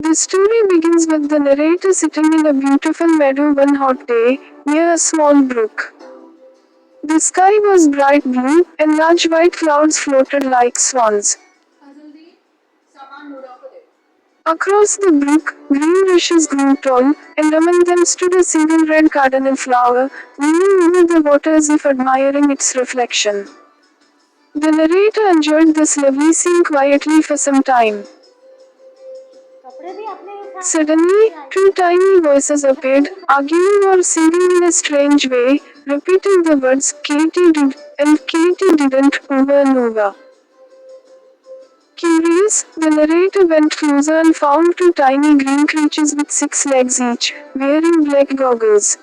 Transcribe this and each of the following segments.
The story begins with the narrator sitting in a beautiful meadow one hot day, near a small brook. The sky was bright blue, and large white clouds floated like swans. Across the brook, green rushes grew tall, and among them stood a single red cardinal flower, leaning over the water as if admiring its reflection. The narrator enjoyed this lovely scene quietly for some time. Suddenly, two tiny voices appeared, arguing or singing in a strange way, repeating the words Katy did and Katy didn't over and over. Curious, the narrator went closer and found two tiny green creatures with six legs each, wearing black goggles.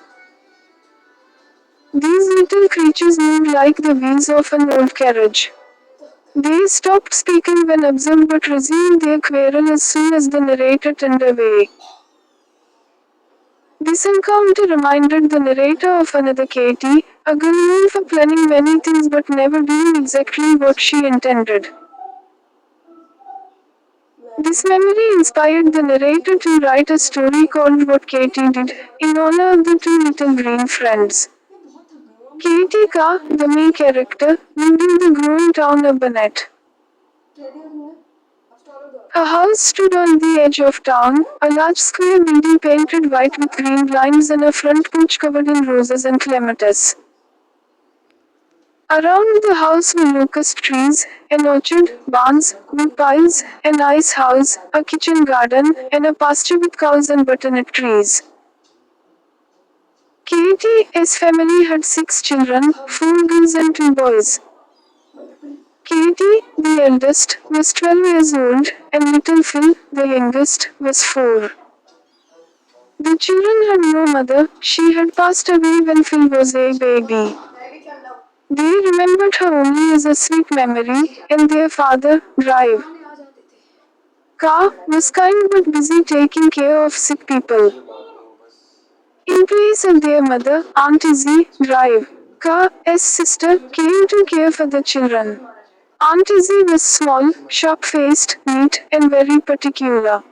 These little creatures moved like the wheels of an old carriage. They stopped speaking when observed but resumed their quarrel as soon as the narrator turned away. This encounter reminded the narrator of another Katy, a girl known for planning many things but never doing exactly what she intended. This memory inspired the narrator to write a story called What Katy Did, in honor of the two little green friends. Katy Ka, the main character, lived in the growing town of Bennett. Her house stood on the edge of town, a large square building painted white with green blinds and a front porch covered in roses and clematis. Around the house were locust trees, an orchard, barns, wood piles, an ice house, a kitchen garden, and a pasture with cows and butternut trees. Katie's family had six children, four girls and two boys. Katie, the eldest, was 12 years old, and little Phil, the youngest, was 4. The children had no mother, she had passed away when Phil was a baby. They remembered her only as a sweet memory, and their father, Drive. Ka, was kind but busy taking care of sick people. In place of their mother, Aunt Izzy, Drive, Ka's sister, came to care for the children. Aunt Izzy was small, sharp-faced, neat, and very particular.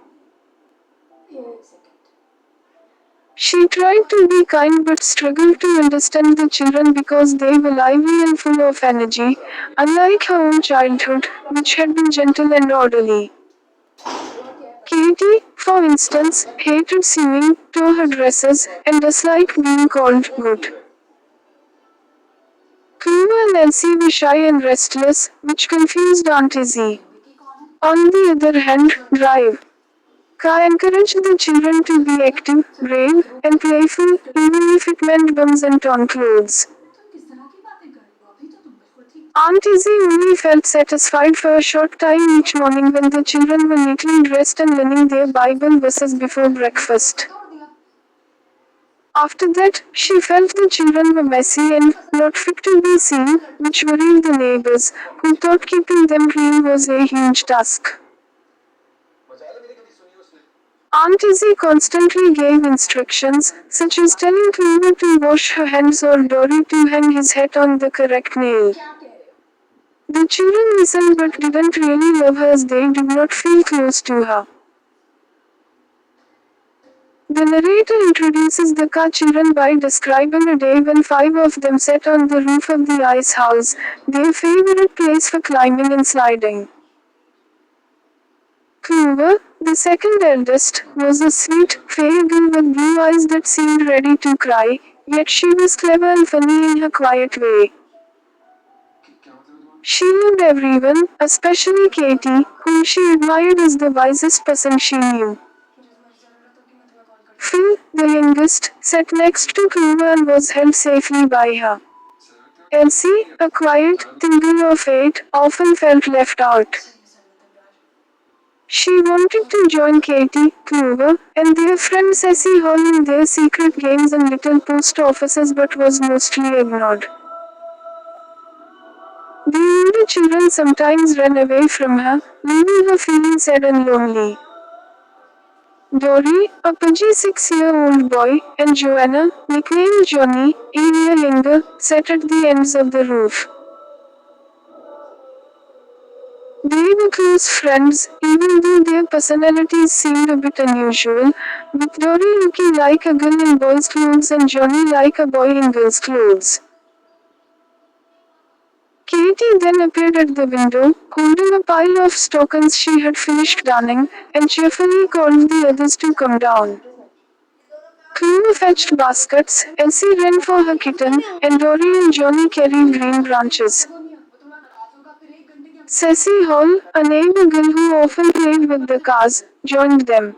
She tried to be kind but struggled to understand the children because they were lively and full of energy, unlike her own childhood, which had been gentle and orderly. Katie, for instance, hated sewing, tore her dresses, and disliked being called good. Clover and Elsie were shy and restless, which confused Aunt Izzy. On the other hand, Drive. Ka encouraged the children to be active, brave, and playful, even if it meant bums and torn clothes. Aunt Izzy only felt satisfied for a short time each morning when the children were neatly dressed and learning their Bible verses before breakfast. After that, she felt the children were messy and not fit to be seen, which worried the neighbors, who thought keeping them clean was a huge task. Aunt Izzy constantly gave instructions, such as telling Clover to wash her hands or Dory to hang his hat on the correct nail. The children listened but didn't really love her as they did not feel close to her. The narrator introduces the Ka children by describing a day when 5 of them sat on the roof of the ice house, their favorite place for climbing and sliding. Clover, the second eldest, was a sweet, fair girl with blue eyes that seemed ready to cry, yet she was clever and funny in her quiet way. She loved everyone, especially Katy, whom she admired as the wisest person she knew. Phil, the youngest, sat next to Clover and was held safely by her. Elsie, a quiet, thin girl of 8, often felt left out. She wanted to join Katy, Clover, and their friend Ceci Hall in their secret games and little post offices but was mostly ignored. The older children sometimes ran away from her, leaving her feeling sad and lonely. Dory, a pudgy 6-year-old boy, and Joanna, nicknamed Johnny, a year younger, sat at the ends of the roof. They were close friends, even though their personalities seemed a bit unusual, with Dory looking like a girl in boy's clothes and Johnny like a boy in girl's clothes. Katy then appeared at the window, holding a pile of stockings she had finished darning, and cheerfully called the others to come down. Cleo fetched baskets, Elsie ran for her kitten, and Dory and Johnny carried green branches. Ceci Hall, a neighbor girl who often played with the cars, joined them.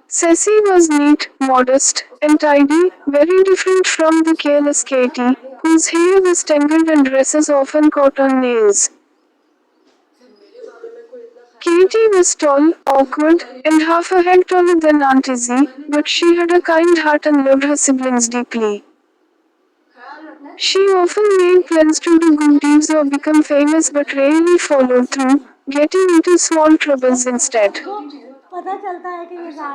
Ceci was neat, modest, and tidy, very different from the careless Katy, whose hair was tangled and dresses often caught on nails. Katy was tall, awkward, and half a head taller than Aunt Izzy, but she had a kind heart and loved her siblings deeply. She often made plans to do good deeds or become famous but rarely followed through, getting into small troubles instead.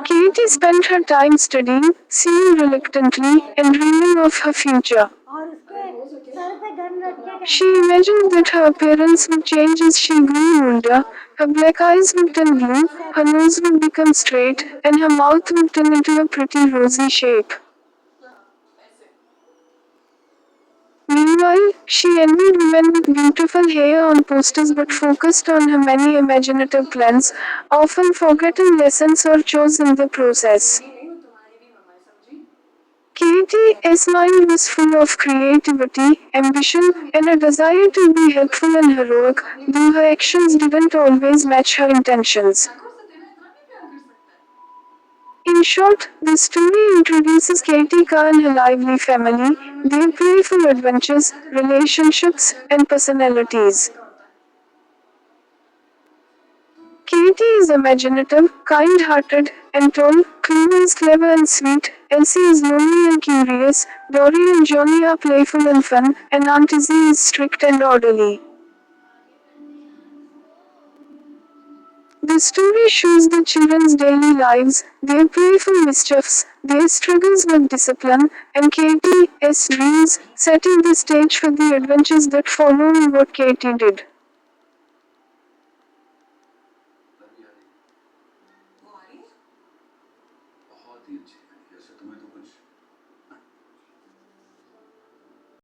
Katie spent her time studying, sewing reluctantly, and dreaming of her future. She imagined that her appearance would change as she grew older, her black eyes would turn blue, her nose would become straight, and her mouth would turn into a pretty rosy shape. Meanwhile, she envied women with beautiful hair on posters but focused on her many imaginative plans, often forgetting lessons or chores in the process. Katie's mind was full of creativity, ambition, and a desire to be helpful and heroic, though her actions didn't always match her intentions. In short, the story introduces Katie Carr and her lively family, their playful adventures, relationships, and personalities. Katie is imaginative, kind-hearted, and tall, Cleo is clever and sweet, Elsie is lonely and curious, Dory and Johnny are playful and fun, and Aunt Izzy is strict and orderly. The story shows the children's daily lives, their playful mischiefs, their struggles with discipline, and Katie's dreams, setting the stage for the adventures that follow in what Katie did. बहुत ही अच्छी है, जैसे तुम्हें तो कुछ